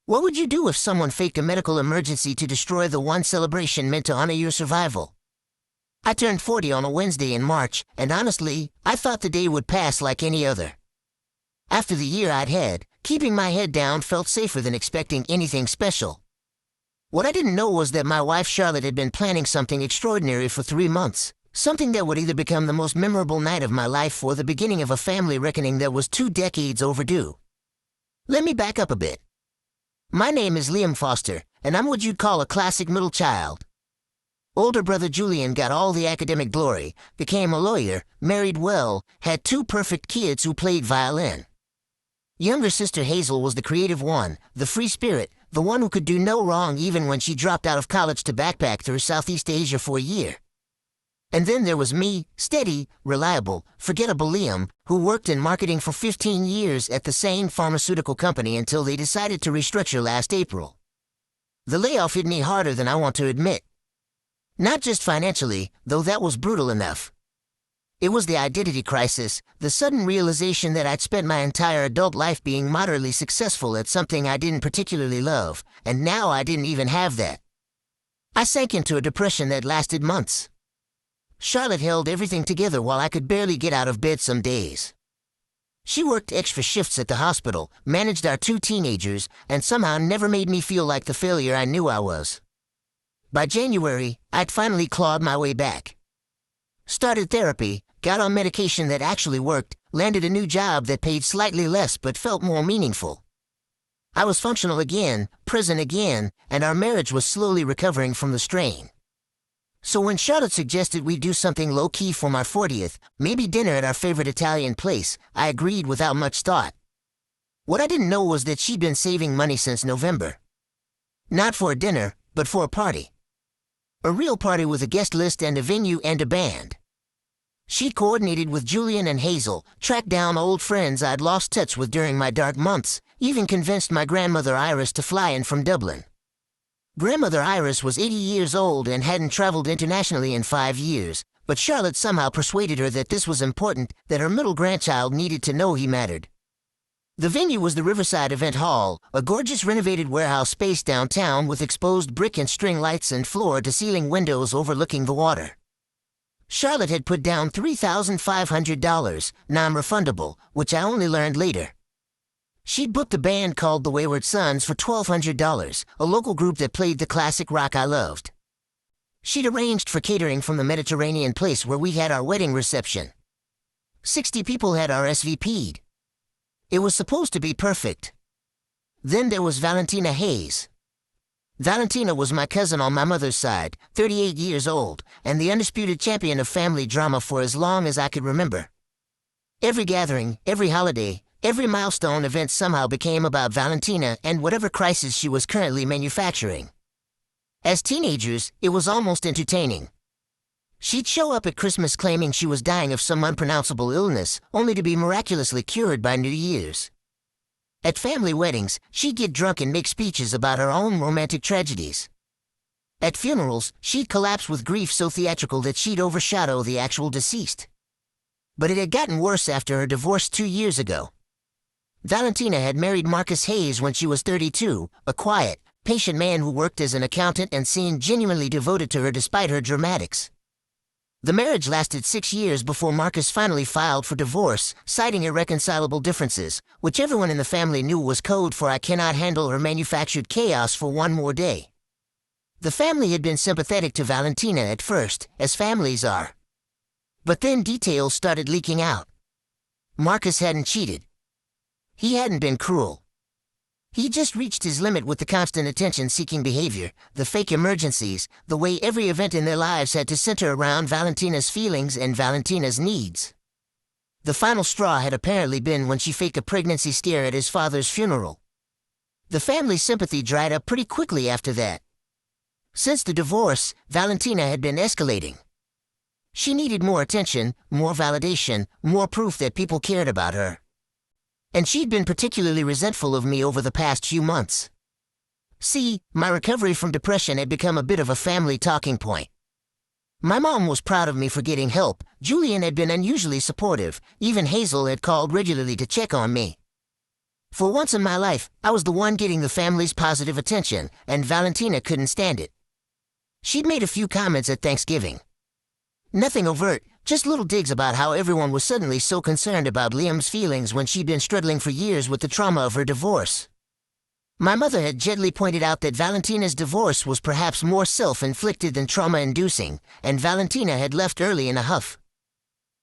What would you do if someone faked a medical emergency to destroy the one celebration meant to honor your survival? I turned 40 on a Wednesday in March, and honestly, I thought the day would pass like any other. After the year I'd had, keeping my head down felt safer than expecting anything special. What I didn't know was that my wife Charlotte had been planning something extraordinary for 3 months, something that would either become the most memorable night of my life or the beginning of a family reckoning that was 2 decades overdue. Let me back up a bit. My name is Liam Foster, and I'm what you'd call a classic middle child. Older brother Julian got all the academic glory, became a lawyer, married well, had 2 perfect kids who played violin. Younger sister Hazel was the creative one, the free spirit, the one who could do no wrong even when she dropped out of college to backpack through Southeast Asia for a year. And then there was me, steady, reliable, forgettable Liam, who worked in marketing for 15 years at the same pharmaceutical company until they decided to restructure last April. The layoff hit me harder than I want to admit. Not just financially, though that was brutal enough. It was the identity crisis, the sudden realization that I'd spent my entire adult life being moderately successful at something I didn't particularly love, and now I didn't even have that. I sank into a depression that lasted months. Charlotte held everything together while I could barely get out of bed some days. She worked extra shifts at the hospital, managed our 2 teenagers, and somehow never made me feel like the failure I knew I was. By January, I'd finally clawed my way back. Started therapy, got on medication that actually worked, landed a new job that paid slightly less but felt more meaningful. I was functional again, present again, and our marriage was slowly recovering from the strain. So when Charlotte suggested we do something low-key for my 40th, maybe dinner at our favorite Italian place, I agreed without much thought. What I didn't know was that she'd been saving money since November. Not for a dinner, but for a party. A real party with a guest list and a venue and a band. She coordinated with Julian and Hazel, tracked down old friends I'd lost touch with during my dark months, even convinced my grandmother Iris to fly in from Dublin. Grandmother Iris was 80 years old and hadn't traveled internationally in 5 years, but Charlotte somehow persuaded her that this was important, that her middle grandchild needed to know he mattered. The venue was the Riverside Event Hall, a gorgeous renovated warehouse space downtown with exposed brick and string lights and floor-to-ceiling windows overlooking the water. Charlotte had put down $3,500, non-refundable, which I only learned later. She'd booked a band called the Wayward Sons for $1,200, a local group that played the classic rock I loved. She'd arranged for catering from the Mediterranean place where we had our wedding reception. 60 people had RSVP'd. It was supposed to be perfect. Then there was Valentina Hayes. Valentina was my cousin on my mother's side, 38 years old, and the undisputed champion of family drama for as long as I could remember. Every gathering, every holiday, every milestone event somehow became about Valentina and whatever crisis she was currently manufacturing. As teenagers, it was almost entertaining. She'd show up at Christmas claiming she was dying of some unpronounceable illness, only to be miraculously cured by New Year's. At family weddings, she'd get drunk and make speeches about her own romantic tragedies. At funerals, she'd collapse with grief so theatrical that she'd overshadow the actual deceased. But it had gotten worse after her divorce 2 years ago. Valentina had married Marcus Hayes when she was 32, a quiet, patient man who worked as an accountant and seemed genuinely devoted to her despite her dramatics. The marriage lasted 6 years before Marcus finally filed for divorce, citing irreconcilable differences, which everyone in the family knew was code for "I cannot handle her manufactured chaos for one more day." The family had been sympathetic to Valentina at first, as families are. But then details started leaking out. Marcus hadn't cheated. He hadn't been cruel. He just reached his limit with the constant attention-seeking behavior, the fake emergencies, the way every event in their lives had to center around Valentina's feelings and Valentina's needs. The final straw had apparently been when she faked a pregnancy scare at his father's funeral. The family's sympathy dried up pretty quickly after that. Since the divorce, Valentina had been escalating. She needed more attention, more validation, more proof that people cared about her. And she'd been particularly resentful of me over the past few months. See, my recovery from depression had become a bit of a family talking point. My mom was proud of me for getting help, Julian had been unusually supportive, even Hazel had called regularly to check on me. For once in my life, I was the one getting the family's positive attention, and Valentina couldn't stand it. She'd made a few comments at Thanksgiving. Nothing overt, just little digs about how everyone was suddenly so concerned about Liam's feelings when she'd been struggling for years with the trauma of her divorce. My mother had gently pointed out that Valentina's divorce was perhaps more self-inflicted than trauma-inducing, and Valentina had left early in a huff.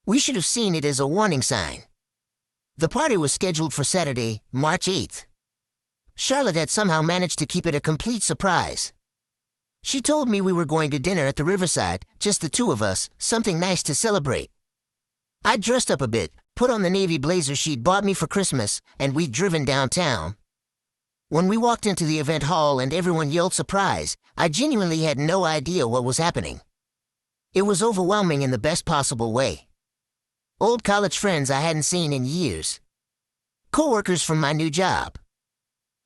We should have seen it as a warning sign. The party was scheduled for Saturday, March 8th. Charlotte had somehow managed to keep it a complete surprise. She told me we were going to dinner at the Riverside, just the two of us, something nice to celebrate. I'd dressed up a bit, put on the navy blazer she'd bought me for Christmas, and we'd driven downtown. When we walked into the event hall and everyone yelled surprise, I genuinely had no idea what was happening. It was overwhelming in the best possible way. Old college friends I hadn't seen in years. Co-workers from my new job.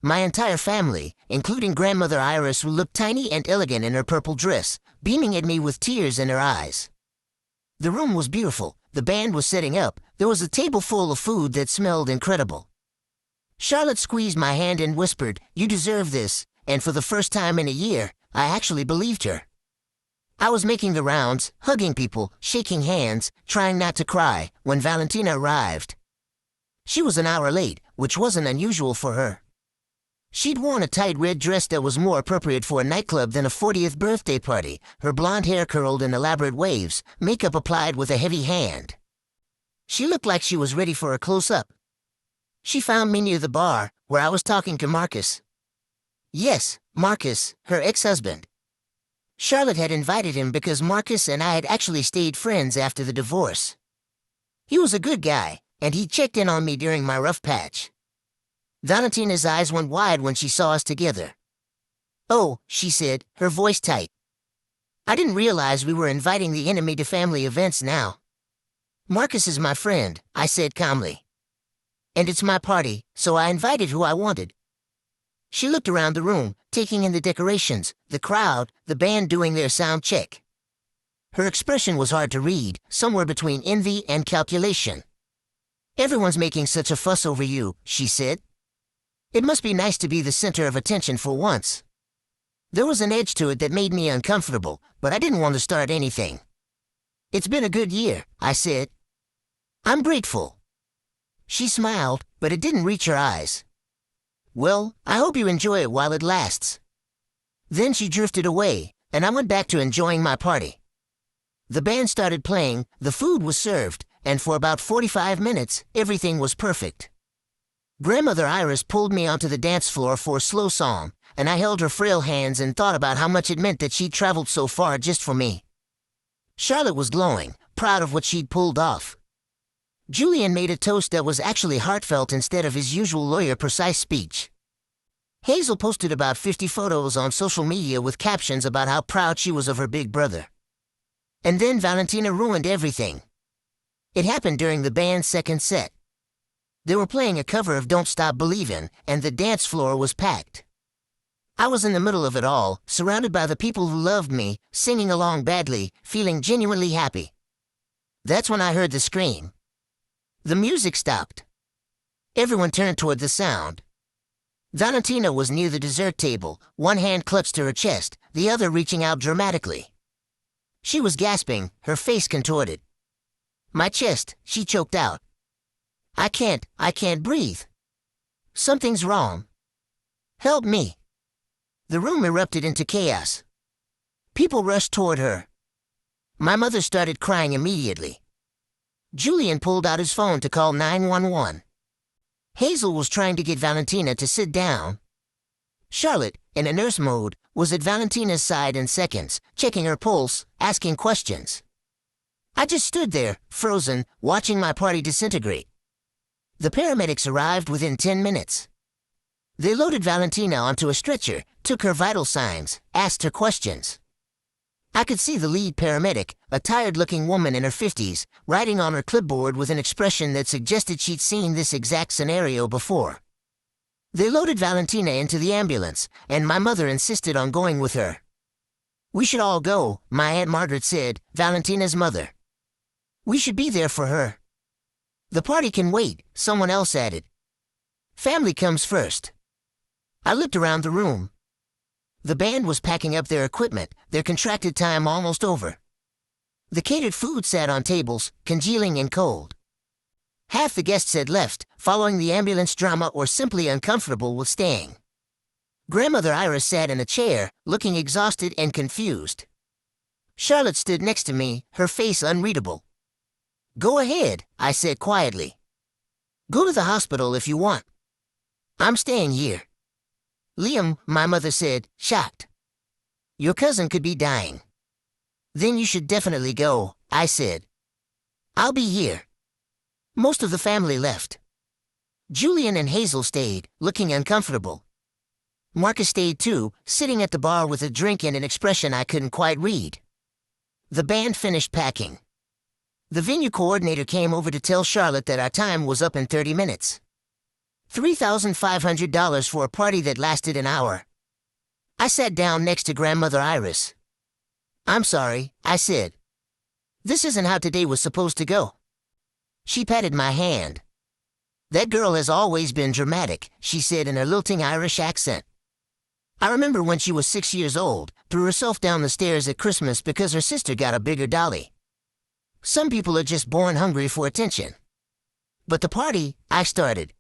My entire family, including grandmother Iris, who looked tiny and elegant in her purple dress, beaming at me with tears in her eyes. The room was beautiful, the band was setting up, there was a table full of food that smelled incredible. Charlotte squeezed my hand and whispered, "You deserve this," and for the first time in a year, I actually believed her. I was making the rounds, hugging people, shaking hands, trying not to cry, when Valentina arrived. She was an hour late, which wasn't unusual for her. She'd worn a tight red dress that was more appropriate for a nightclub than a 40th birthday party, her blonde hair curled in elaborate waves, makeup applied with a heavy hand. She looked like she was ready for a close-up. She found me near the bar, where I was talking to Marcus. Yes, Marcus, her ex-husband. Charlotte had invited him because Marcus and I had actually stayed friends after the divorce. He was a good guy, and he checked in on me during my rough patch. Valentina's eyes went wide when she saw us together. "Oh," she said, her voice tight. I didn't realize we were inviting the enemy to family events now. "Marcus is my friend," I said calmly. "And it's my party, so I invited who I wanted." She looked around the room, taking in the decorations, the crowd, the band doing their sound check. Her expression was hard to read, somewhere between envy and calculation. "Everyone's making such a fuss over you," she said. "It must be nice to be the center of attention for once." There was an edge to it that made me uncomfortable, but I didn't want to start anything. "It's been a good year," I said. "I'm grateful." She smiled, but it didn't reach her eyes. "Well, I hope you enjoy it while it lasts." Then she drifted away, and I went back to enjoying my party. The band started playing, the food was served, and for about 45 minutes, everything was perfect. Grandmother Iris pulled me onto the dance floor for a slow song, and I held her frail hands and thought about how much it meant that she'd traveled so far just for me. Charlotte was glowing, proud of what she'd pulled off. Julian made a toast that was actually heartfelt instead of his usual lawyer-precise speech. Hazel posted about 50 photos on social media with captions about how proud she was of her big brother. And then Valentina ruined everything. It happened during the band's second set. They were playing a cover of Don't Stop Believin', and the dance floor was packed. I was in the middle of it all, surrounded by the people who loved me, singing along badly, feeling genuinely happy. That's when I heard the scream. The music stopped. Everyone turned toward the sound. Valentina was near the dessert table, one hand clutched to her chest, the other reaching out dramatically. She was gasping, her face contorted. "My chest," she choked out. I can't breathe. Something's wrong. Help me." The room erupted into chaos. People rushed toward her. My mother started crying immediately. Julian pulled out his phone to call 911. Hazel was trying to get Valentina to sit down. Charlotte, in a nurse mode, was at Valentina's side in seconds, checking her pulse, asking questions. I just stood there, frozen, watching my party disintegrate. The paramedics arrived within 10 minutes. They loaded Valentina onto a stretcher, took her vital signs, asked her questions. I could see the lead paramedic, a tired-looking woman in her 50s, writing on her clipboard with an expression that suggested she'd seen this exact scenario before. They loaded Valentina into the ambulance, and my mother insisted on going with her. "We should all go," my Aunt Margaret said, Valentina's mother. "We should be there for her." "The party can wait," someone else added. Family comes first. I looked around the room. The band was packing up their equipment, their contracted time almost over. The catered food sat on tables, congealing and cold. Half the guests had left, following the ambulance drama or simply uncomfortable with staying. Grandmother Iris sat in a chair, looking exhausted and confused. Charlotte stood next to me, her face unreadable. "Go ahead," I said quietly. "Go to the hospital if you want. I'm staying here." "Liam," my mother said, shocked. "Your cousin could be dying." "Then you should definitely go," I said. "I'll be here." Most of the family left. Julian and Hazel stayed, looking uncomfortable. Marcus stayed too, sitting at the bar with a drink and an expression I couldn't quite read. The band finished packing. The venue coordinator came over to tell Charlotte that our time was up in 30 minutes. $3,500 for a party that lasted an hour. I sat down next to Grandmother Iris. "I'm sorry," I said. "This isn't how today was supposed to go." She patted my hand. "That girl has always been dramatic," she said in a lilting Irish accent. "I remember when she was 6 years old, threw herself down the stairs at Christmas because her sister got a bigger dolly. Some people are just born hungry for attention." "But the party," I started.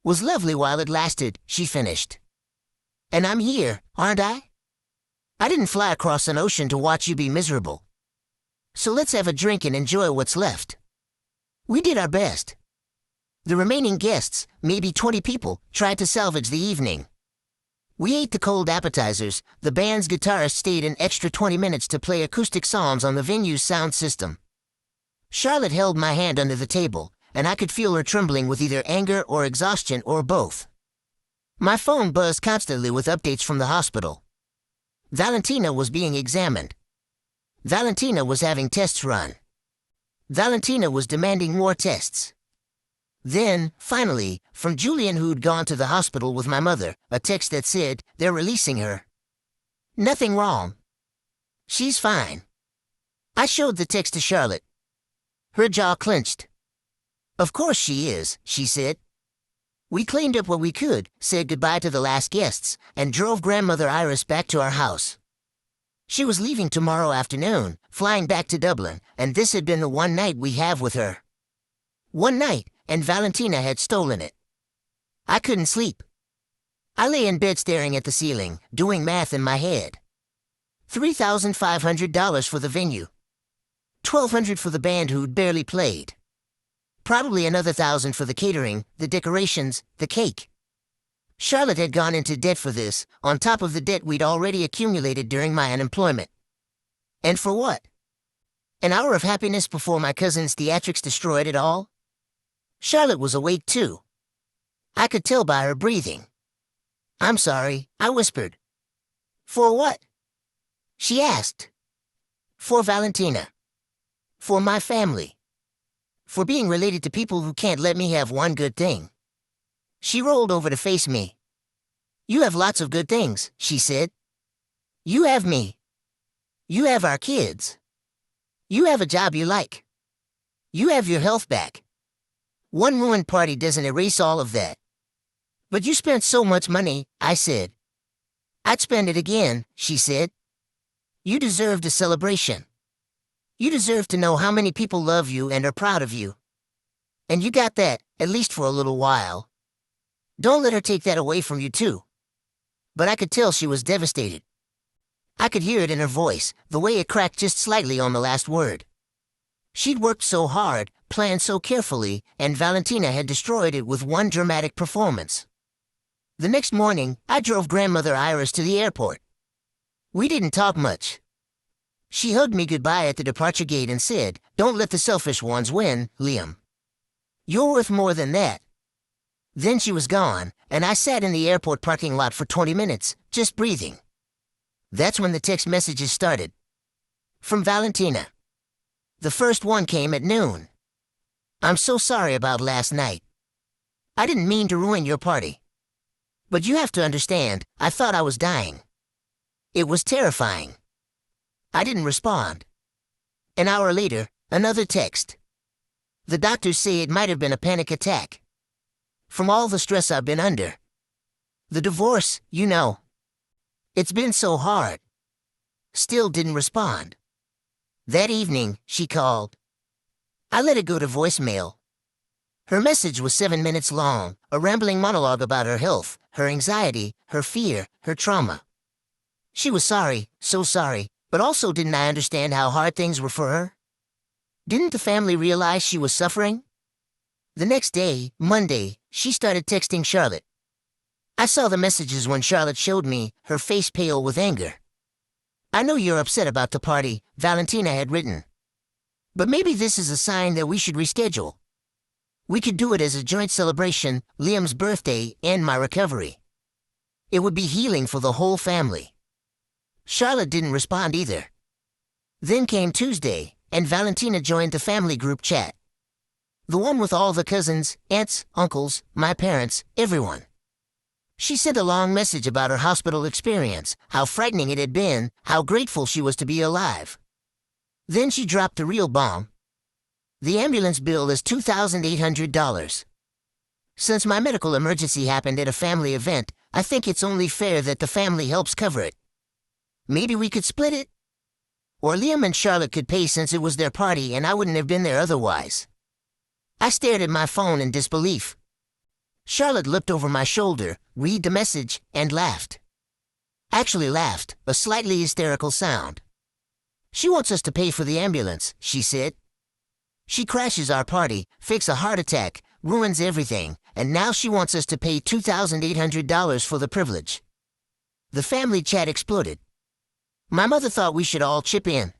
"Was lovely while it lasted," she finished. "And I'm here, aren't I? I didn't fly across an ocean to watch you be miserable. So let's have a drink and enjoy what's left." We did our best. The remaining guests, maybe 20 people, tried to salvage the evening. We ate the cold appetizers. The band's guitarist stayed an extra 20 minutes to play acoustic songs on the venue's sound system. Charlotte held my hand under the table, and I could feel her trembling with either anger or exhaustion or both. My phone buzzed constantly with updates from the hospital. Valentina was being examined. Valentina was having tests run. Valentina was demanding more tests. Then, finally, from Julian, who'd gone to the hospital with my mother, a text that said, "They're releasing her. Nothing wrong. She's fine." I showed the text to Charlotte. Her jaw clenched. "Of course she is," she said. We cleaned up what we could, said goodbye to the last guests, and drove Grandmother Iris back to our house. She was leaving tomorrow afternoon, flying back to Dublin, and this had been the one night we have with her. One night, and Valentina had stolen it. I couldn't sleep. I lay in bed staring at the ceiling, doing math in my head. $3,500 for the venue. $1,200 for the band who'd barely played. Probably another $1,000 for the catering, the decorations, the cake. Charlotte had gone into debt for this, on top of the debt we'd already accumulated during my unemployment. And for what? An hour of happiness before my cousin's theatrics destroyed it all? Charlotte was awake too. I could tell by her breathing. "I'm sorry," I whispered. "For what?" she asked. "For Valentina. For my family. For being related to people who can't let me have one good thing." She rolled over to face me. "You have lots of good things," she said. "You have me. You have our kids. You have a job you like. You have your health back. One ruined party doesn't erase all of that." "But you spent so much money," I said. "I'd spend it again," she said. "You deserved a celebration. You deserve to know how many people love you and are proud of you. And you got that, at least for a little while. Don't let her take that away from you too." But I could tell she was devastated. I could hear it in her voice, the way it cracked just slightly on the last word. She'd worked so hard, planned so carefully, and Valentina had destroyed it with one dramatic performance. The next morning, I drove Grandmother Iris to the airport. We didn't talk much. She hugged me goodbye at the departure gate and said, "Don't let the selfish ones win, Liam. You're worth more than that." Then she was gone, and I sat in the airport parking lot for 20 minutes, just breathing. That's when the text messages started. From Valentina. The first one came at noon. "I'm so sorry about last night. I didn't mean to ruin your party. But you have to understand, I thought I was dying. It was terrifying." I didn't respond. An hour later, another text. "The doctors say it might have been a panic attack. from all the stress I've been under. The divorce, you know. It's been so hard. Still didn't respond. That evening, she called. I let it go to voicemail. Her message was 7 minutes long, a rambling monologue about her health, her anxiety, her fear, her trauma. She was sorry, so sorry, but also didn't I understand how hard things were for her? Didn't the family realize she was suffering? The next day, Monday, she started texting Charlotte. I saw the messages when Charlotte showed me, her face pale with anger. I know you're upset about the party, Valentina had written. But maybe this is a sign that we should reschedule. We could do it as a joint celebration, Liam's birthday and my recovery. It would be healing for the whole family. Charlotte didn't respond either. Then came Tuesday, and Valentina joined the family group chat. The one with all the cousins, aunts, uncles, my parents, everyone. She sent a long message about her hospital experience, how frightening it had been, how grateful she was to be alive. Then she dropped the real bomb. The ambulance bill is $2,800. Since my medical emergency happened at a family event, I think it's only fair that the family helps cover it. Maybe we could split it? Or Liam and Charlotte could pay since it was their party and I wouldn't have been there otherwise. I stared at my phone in disbelief. Charlotte looked over my shoulder, read the message, and laughed. Actually laughed, a slightly hysterical sound. She wants us to pay for the ambulance, she said. She crashes our party, fakes a heart attack, ruins everything, and now she wants us to pay $2,800 for the privilege. The family chat exploded. My mother thought we should all chip in.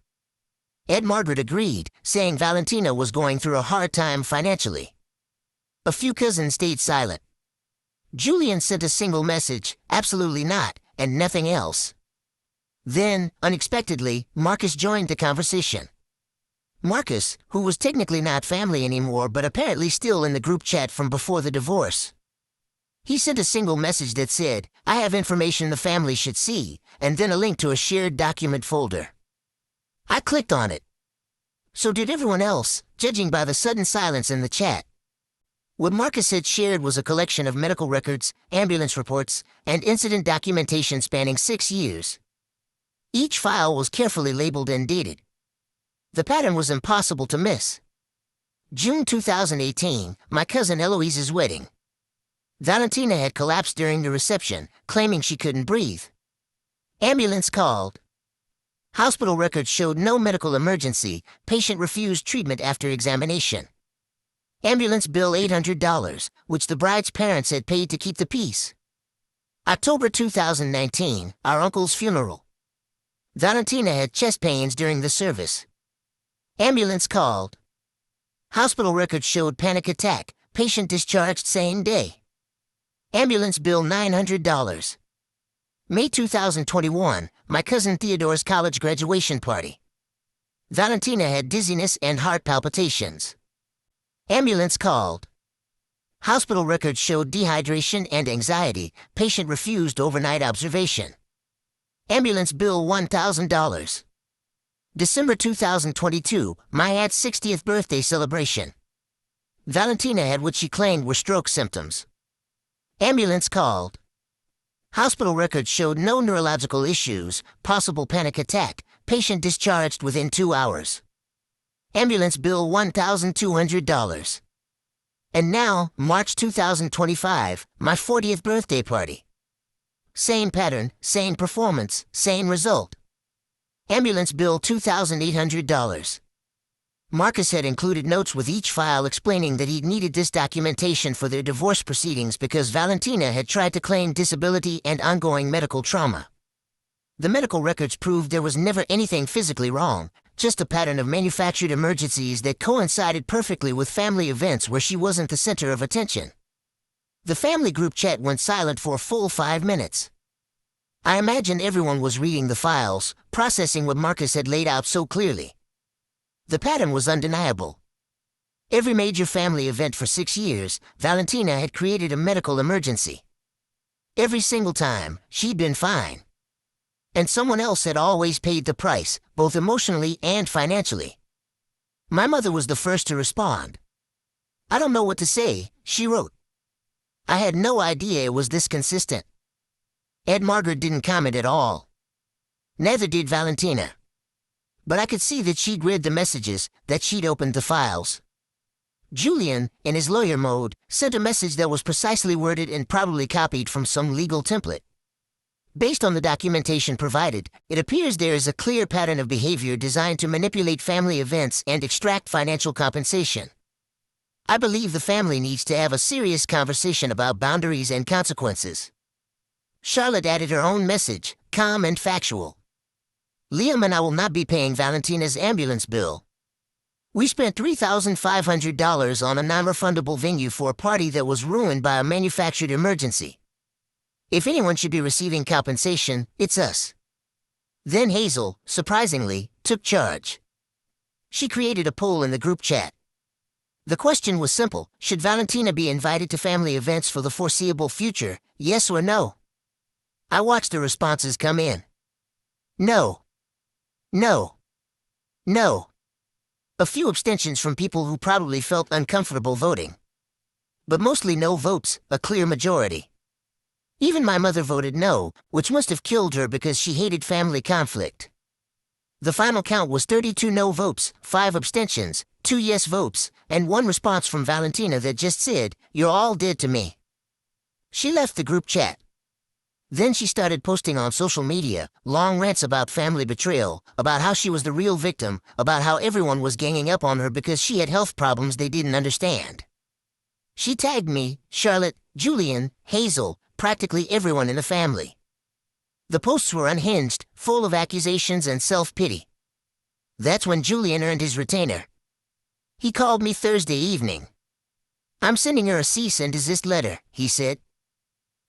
Ed Margaret agreed, saying Valentina was going through a hard time financially. A few cousins stayed silent. Julian sent a single message, absolutely not, and nothing else. Then, unexpectedly, Marcus joined the conversation. Marcus, who was technically not family anymore but apparently still in the group chat from before the divorce. He sent a single message that said, I have information the family should see, and then a link to a shared document folder. I clicked on it. So did everyone else, judging by the sudden silence in the chat. What Marcus had shared was a collection of medical records, ambulance reports, and incident documentation spanning 6 years. Each file was carefully labeled and dated. The pattern was impossible to miss. June 2018, my cousin Eloise's wedding. Valentina had collapsed during the reception, claiming she couldn't breathe. Ambulance called. Hospital records showed no medical emergency. Patient refused treatment after examination. Ambulance bill $800, which the bride's parents had paid to keep the peace. October 2019, our uncle's funeral. Valentina had chest pains during the service. Ambulance called. Hospital records showed panic attack. Patient discharged same day. Ambulance bill $900. May 2021, my cousin Theodore's college graduation party. Valentina had dizziness and heart palpitations. Ambulance called. Hospital records showed dehydration and anxiety. Patient refused overnight observation. Ambulance bill $1,000. December 2022, my aunt's 60th birthday celebration. Valentina had what she claimed were stroke symptoms. Ambulance called. Hospital records showed no neurological issues, possible panic attack, patient discharged within 2 hours. Ambulance bill $1,200. And now, March 2025, my 40th birthday party. Same pattern, same performance, same result. Ambulance bill $2,800. Marcus had included notes with each file explaining that he'd needed this documentation for their divorce proceedings because Valentina had tried to claim disability and ongoing medical trauma. The medical records proved there was never anything physically wrong, just a pattern of manufactured emergencies that coincided perfectly with family events where she wasn't the center of attention. The family group chat went silent for a full 5 minutes. I imagined everyone was reading the files, processing what Marcus had laid out so clearly. The pattern was undeniable. Every major family event for 6 years, Valentina had created a medical emergency. Every single time, she'd been fine. And someone else had always paid the price, both emotionally and financially. My mother was the first to respond. I don't know what to say, she wrote. I had no idea it was this consistent. Ed Margaret didn't comment at all. Neither did Valentina. But I could see that she'd read the messages, that she'd opened the files. Julian, in his lawyer mode, sent a message that was precisely worded and probably copied from some legal template. Based on the documentation provided, it appears there is a clear pattern of behavior designed to manipulate family events and extract financial compensation. I believe the family needs to have a serious conversation about boundaries and consequences. Charlotte added her own message, calm and factual. Liam and I will not be paying Valentina's ambulance bill. We spent $3,500 on a non-refundable venue for a party that was ruined by a manufactured emergency. If anyone should be receiving compensation, it's us. Then Hazel, surprisingly, took charge. She created a poll in the group chat. The question was simple: should Valentina be invited to family events for the foreseeable future, yes or no? I watched the responses come in. No. No. No. A few abstentions from people who probably felt uncomfortable voting. But mostly no votes, a clear majority. Even my mother voted no, which must have killed her because she hated family conflict. The final count was 32 no votes, 5 abstentions, 2 yes votes, and 1 response from Valentina that just said, "You're all dead to me." She left the group chat. Then she started posting on social media, long rants about family betrayal, about how she was the real victim, about how everyone was ganging up on her because she had health problems they didn't understand. She tagged me, Charlotte, Julian, Hazel, practically everyone in the family. The posts were unhinged, full of accusations and self-pity. That's when Julian earned his retainer. He called me Thursday evening. "I'm sending her a cease and desist letter," he said.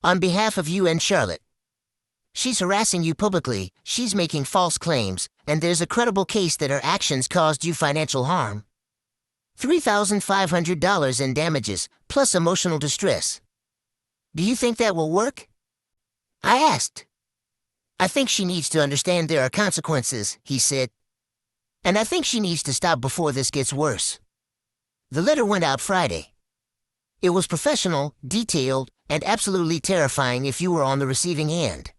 "On behalf of you and Charlotte. She's harassing you publicly, she's making false claims, and there's a credible case that her actions caused you financial harm. $3,500 in damages, plus emotional distress. Do you think that will work?" I asked. "I think she needs to understand there are consequences," he said. "And I think she needs to stop before this gets worse." The letter went out Friday. It was professional, detailed, and absolutely terrifying if you were on the receiving end.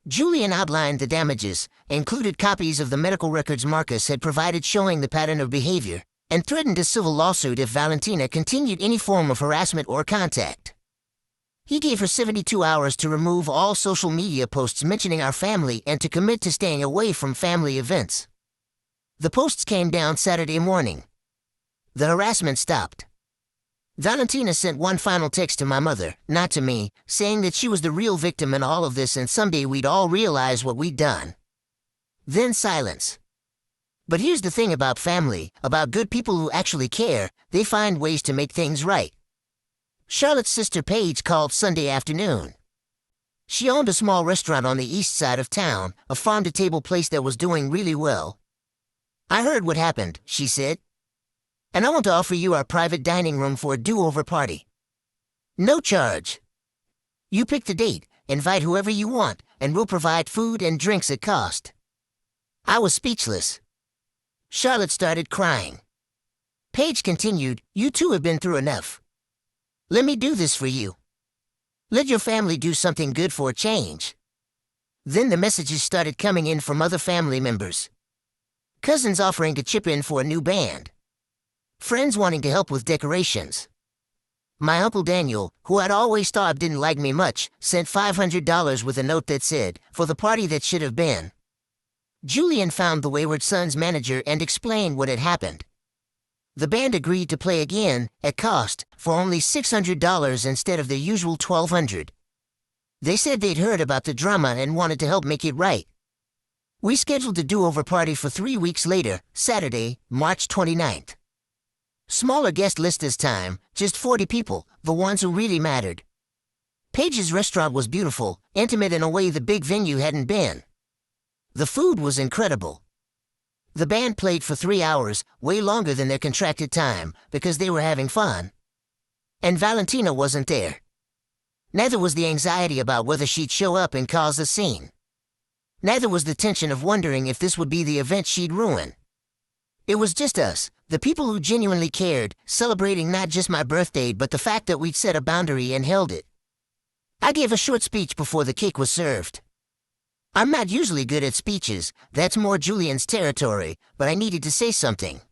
Julian outlined the damages, included copies of the medical records Marcus had provided showing the pattern of behavior, and threatened a civil lawsuit if Valentina continued any form of harassment or contact. He gave her 72 hours to remove all social media posts mentioning our family and to commit to staying away from family events. The posts came down Saturday morning. The harassment stopped. Valentina sent one final text to my mother, not to me, saying that she was the real victim in all of this and someday we'd all realize what we'd done. Then silence. But here's the thing about family, about good people who actually care, they find ways to make things right. Charlotte's sister Paige called Sunday afternoon. She owned a small restaurant on the east side of town, a farm-to-table place that was doing really well. "I heard what happened," she said. "And I want to offer you our private dining room for a do-over party. No charge. You pick the date, invite whoever you want, and we'll provide food and drinks at cost." I was speechless. Charlotte started crying. Paige continued, "You two have been through enough. Let me do this for you. Let your family do something good for a change." Then the messages started coming in from other family members. Cousins offering to chip in for a new band. Friends wanting to help with decorations. My Uncle Daniel, who I'd always thought didn't like me much, sent $500 with a note that said, "For the party that should have been." Julian found the Wayward Sons manager and explained what had happened. The band agreed to play again, at cost, for only $600 instead of their usual $1,200. They said they'd heard about the drama and wanted to help make it right. We scheduled the do-over party for 3 weeks later, Saturday, March 29th. Smaller guest list this time, just 40 people, the ones who really mattered. Paige's restaurant was beautiful, intimate in a way the big venue hadn't been. The food was incredible. The band played for 3 hours, way longer than their contracted time, because they were having fun. And Valentina wasn't there. Neither was the anxiety about whether she'd show up and cause a scene. Neither was the tension of wondering if this would be the event she'd ruin. It was just us, The people who genuinely cared, celebrating not just my birthday but the fact that we'd set a boundary and held it. I gave a short speech before the cake was served. I'm not usually good at speeches, that's more Julian's territory, but I needed to say something.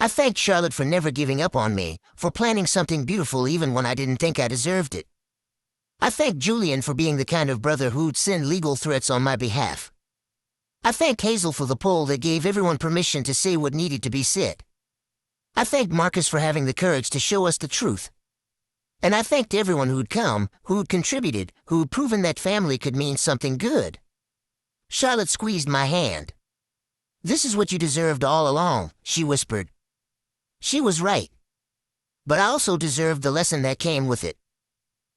I thanked Charlotte for never giving up on me, for planning something beautiful even when I didn't think I deserved it. I thanked Julian for being the kind of brother who'd send legal threats on my behalf. I thanked Hazel for the poll that gave everyone permission to say what needed to be said. I thanked Marcus for having the courage to show us the truth. And I thanked everyone who'd come, who'd contributed, who'd proven that family could mean something good. Charlotte squeezed my hand. "This is what you deserved all along," she whispered. She was right. But I also deserved the lesson that came with it.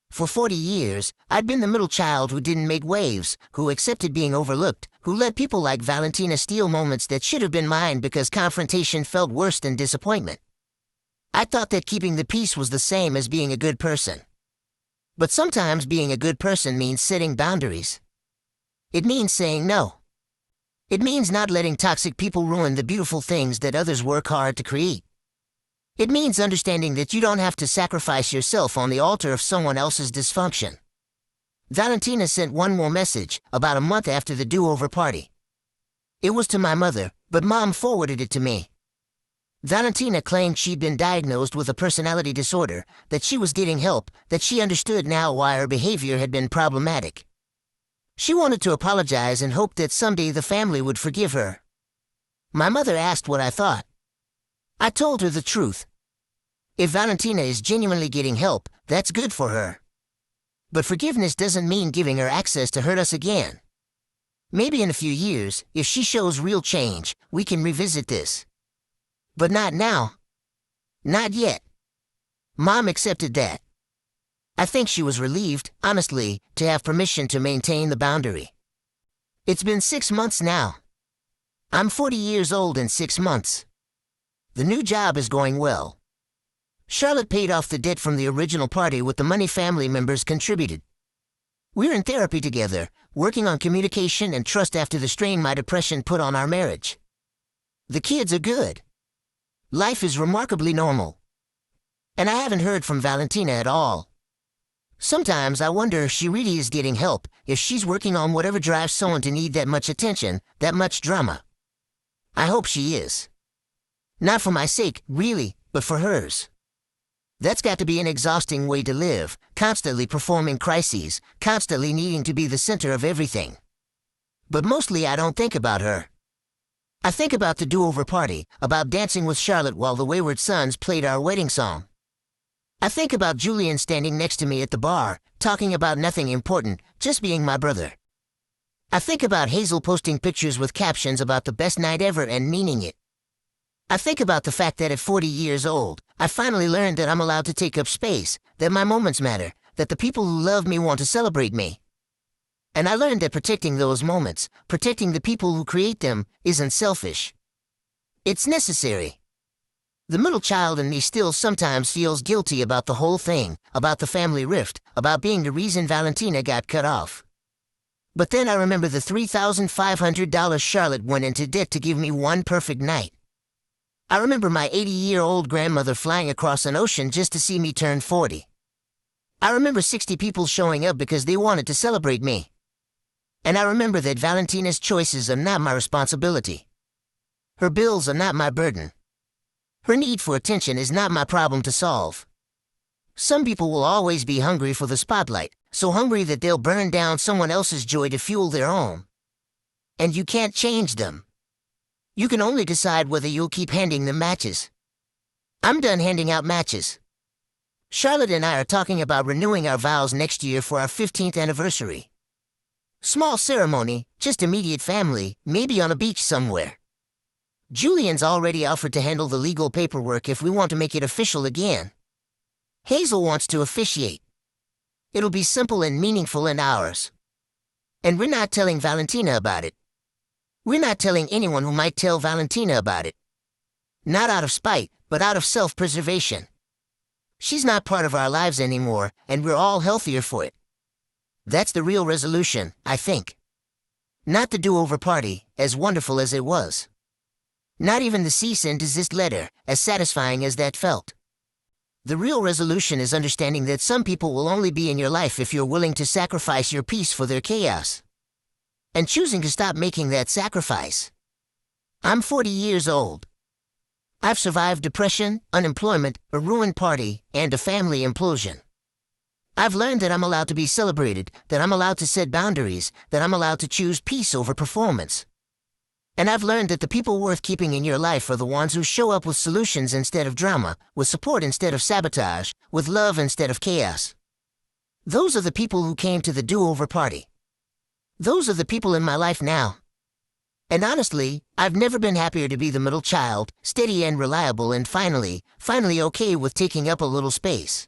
For 40 years, I'd been the middle child who didn't make waves, who accepted being overlooked, who let people like Valentina steal moments that should have been mine because confrontation felt worse than disappointment. I thought that keeping the peace was the same as being a good person. But sometimes being a good person means setting boundaries. It means saying no. It means not letting toxic people ruin the beautiful things that others work hard to create. It means understanding that you don't have to sacrifice yourself on the altar of someone else's dysfunction. Valentina sent one more message, about a month after the do-over party. It was to my mother, but Mom forwarded it to me. Valentina claimed she'd been diagnosed with a personality disorder, that she was getting help, that she understood now why her behavior had been problematic. She wanted to apologize and hoped that someday the family would forgive her. My mother asked what I thought. I told her the truth. If Valentina is genuinely getting help, that's good for her. But forgiveness doesn't mean giving her access to hurt us again. Maybe in a few years, if she shows real change, we can revisit this. But not now. Not yet. Mom accepted that. I think she was relieved, honestly, to have permission to maintain the boundary. It's been 6 months now. I'm 40 years old in 6 months. The new job is going well. Charlotte paid off the debt from the original party with the money family members contributed. We're in therapy together, working on communication and trust after the strain my depression put on our marriage. The kids are good. Life is remarkably normal. And I haven't heard from Valentina at all. Sometimes I wonder if she really is getting help, if she's working on whatever drives someone to need that much attention, that much drama. I hope she is. Not for my sake, really, but for hers. That's got to be an exhausting way to live, constantly performing crises, constantly needing to be the center of everything. But mostly I don't think about her. I think about the do-over party, about dancing with Charlotte while the Wayward Sons played our wedding song. I think about Julian standing next to me at the bar, talking about nothing important, just being my brother. I think about Hazel posting pictures with captions about the best night ever and meaning it. I think about the fact that at 40 years old, I finally learned that I'm allowed to take up space, that my moments matter, that the people who love me want to celebrate me. And I learned that protecting those moments, protecting the people who create them, isn't selfish. It's necessary. The middle child in me still sometimes feels guilty about the whole thing, about the family rift, about being the reason Valentina got cut off. But then I remember the $3,500 Charlotte went into debt to give me one perfect night. I remember my 80-year-old grandmother flying across an ocean just to see me turn 40. I remember 60 people showing up because they wanted to celebrate me. And I remember that Valentina's choices are not my responsibility. Her bills are not my burden. Her need for attention is not my problem to solve. Some people will always be hungry for the spotlight, so hungry that they'll burn down someone else's joy to fuel their own. And you can't change them. You can only decide whether you'll keep handing them matches. I'm done handing out matches. Charlotte and I are talking about renewing our vows next year for our 15th anniversary. Small ceremony, just immediate family, maybe on a beach somewhere. Julian's already offered to handle the legal paperwork if we want to make it official again. Hazel wants to officiate. It'll be simple and meaningful and ours. And we're not telling Valentina about it. We're not telling anyone who might tell Valentina about it. Not out of spite, but out of self-preservation. She's not part of our lives anymore, and we're all healthier for it. That's the real resolution, I think. Not the do-over party, as wonderful as it was. Not even the cease and desist letter, as satisfying as that felt. The real resolution is understanding that some people will only be in your life if you're willing to sacrifice your peace for their chaos. And choosing to stop making that sacrifice. I'm 40 years old. I've survived depression, unemployment, a ruined party, and a family implosion. I've learned that I'm allowed to be celebrated, that I'm allowed to set boundaries, that I'm allowed to choose peace over performance. And I've learned that the people worth keeping in your life are the ones who show up with solutions instead of drama, with support instead of sabotage, with love instead of chaos. Those are the people who came to the do-over party. Those are the people in my life now. And honestly, I've never been happier to be the middle child, steady and reliable and finally okay with taking up a little space.